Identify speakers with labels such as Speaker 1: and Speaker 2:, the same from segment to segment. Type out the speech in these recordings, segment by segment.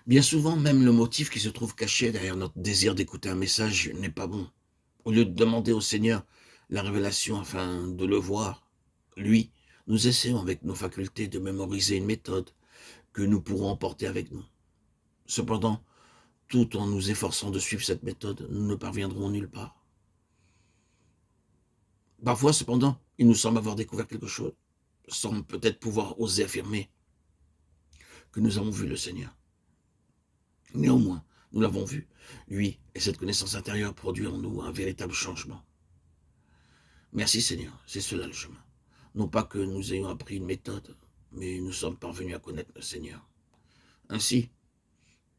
Speaker 1: Bien souvent, même le motif qui se trouve caché derrière notre désir d'écouter un message n'est pas bon. Au lieu de demander au Seigneur la révélation afin de le voir, lui, nous essayons avec nos facultés de mémoriser une méthode que nous pourrons emporter avec nous. Cependant, tout en nous efforçant de suivre cette méthode, nous ne parviendrons nulle part. Parfois, cependant, il nous semble avoir découvert quelque chose, sans peut-être pouvoir oser affirmer que nous avons vu le Seigneur. Néanmoins, nous l'avons vu, lui et cette connaissance intérieure produit en nous un véritable changement. Merci Seigneur, c'est cela le chemin. Non pas que nous ayons appris une méthode, mais nous sommes parvenus à connaître le Seigneur. Ainsi,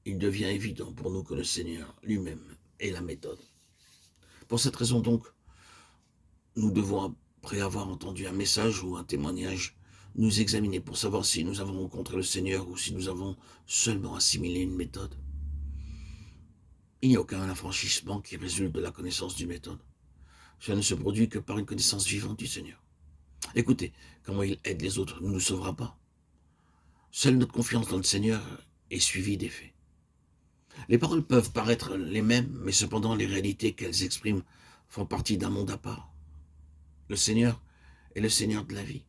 Speaker 1: il devient évident pour nous que le Seigneur lui-même est la méthode. Pour cette raison donc, nous devons, après avoir entendu un message ou un témoignage, nous examiner pour savoir si nous avons rencontré le Seigneur ou si nous avons seulement assimilé une méthode. Il n'y a aucun affranchissement qui résulte de la connaissance d'une méthode. Cela ne se produit que par une connaissance vivante du Seigneur. Écoutez, comment il aide les autres ne nous sauvera pas. Seule notre confiance dans le Seigneur est suivie des faits. Les paroles peuvent paraître les mêmes, mais cependant les réalités qu'elles expriment font partie d'un monde à part. Le Seigneur est le Seigneur de la vie.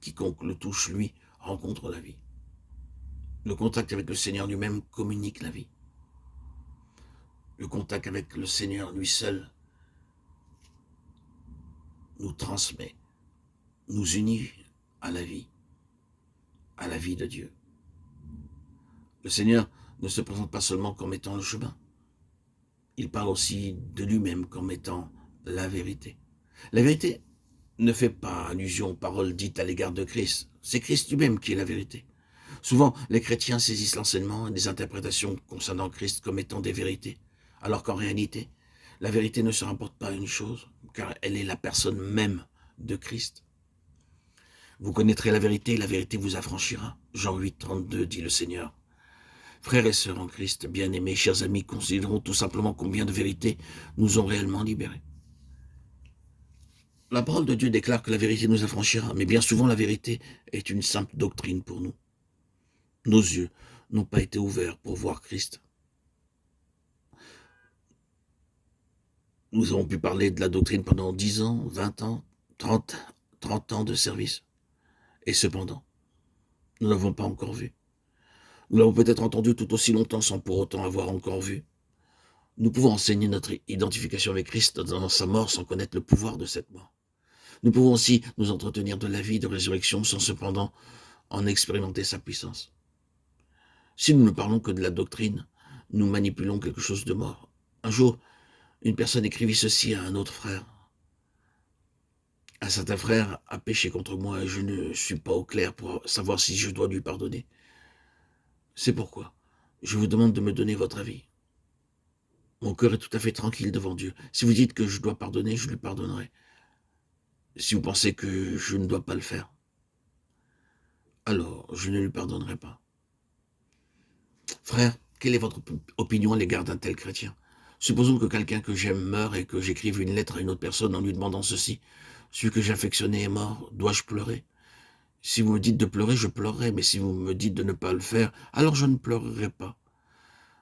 Speaker 1: Quiconque le touche, lui, rencontre la vie. Le contact avec le Seigneur lui-même communique la vie. Le contact avec le Seigneur lui seul nous transmet, nous unit à la vie de Dieu. Le Seigneur ne se présente pas seulement comme étant le chemin. Il parle aussi de lui-même comme étant la vérité. La vérité ne fait pas allusion aux paroles dites à l'égard de Christ. C'est Christ lui-même qui est la vérité. Souvent, les chrétiens saisissent l'enseignement et les interprétations concernant Christ comme étant des vérités, alors qu'en réalité, la vérité ne se rapporte pas à une chose, car elle est la personne même de Christ. Vous connaîtrez la vérité vous affranchira. Jean 8, 32 dit le Seigneur. Frères et sœurs en Christ, bien-aimés, chers amis, considérons tout simplement combien de vérités nous ont réellement libérés. La parole de Dieu déclare que la vérité nous affranchira, mais bien souvent la vérité est une simple doctrine pour nous. Nos yeux n'ont pas été ouverts pour voir Christ. Nous avons pu parler de la doctrine pendant 10 ans, 20 ans, 30 ans de service. Et cependant, nous ne l'avons pas encore vu. Nous l'avons peut-être entendu tout aussi longtemps sans pour autant avoir encore vu. Nous pouvons enseigner notre identification avec Christ dans sa mort sans connaître le pouvoir de cette mort. Nous pouvons aussi nous entretenir de la vie de résurrection sans cependant en expérimenter sa puissance. Si nous ne parlons que de la doctrine, nous manipulons quelque chose de mort. Un jour, une personne écrivit ceci à un autre frère. Un certain frère a péché contre moi et je ne suis pas au clair pour savoir si je dois lui pardonner. C'est pourquoi je vous demande de me donner votre avis. Mon cœur est tout à fait tranquille devant Dieu. Si vous dites que je dois pardonner, je lui pardonnerai. Si vous pensez que je ne dois pas le faire, alors je ne lui pardonnerai pas. Frère, quelle est votre opinion à l'égard d'un tel chrétien? Supposons que quelqu'un que j'aime meurt et que j'écrive une lettre à une autre personne en lui demandant ceci. Celui que j'affectionnais est mort, dois-je pleurer? Si vous me dites de pleurer, je pleurerai, mais si vous me dites de ne pas le faire, alors je ne pleurerai pas.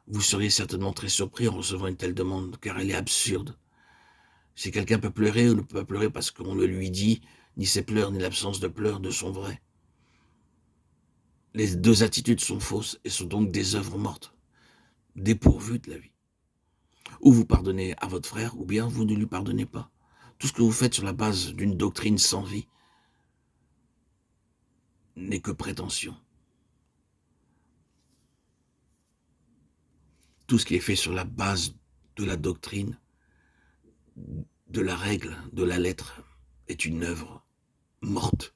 Speaker 1: Vous seriez certainement très surpris en recevant une telle demande, car elle est absurde. Si quelqu'un peut pleurer ou ne peut pas pleurer parce qu'on le lui dit, ni ses pleurs ni l'absence de pleurs ne sont vrais. Les deux attitudes sont fausses et sont donc des œuvres mortes, dépourvues de la vie. Ou vous pardonnez à votre frère, ou bien vous ne lui pardonnez pas. Tout ce que vous faites sur la base d'une doctrine sans vie n'est que prétention. Tout ce qui est fait sur la base de la doctrine, de la règle, de la lettre, est une œuvre morte.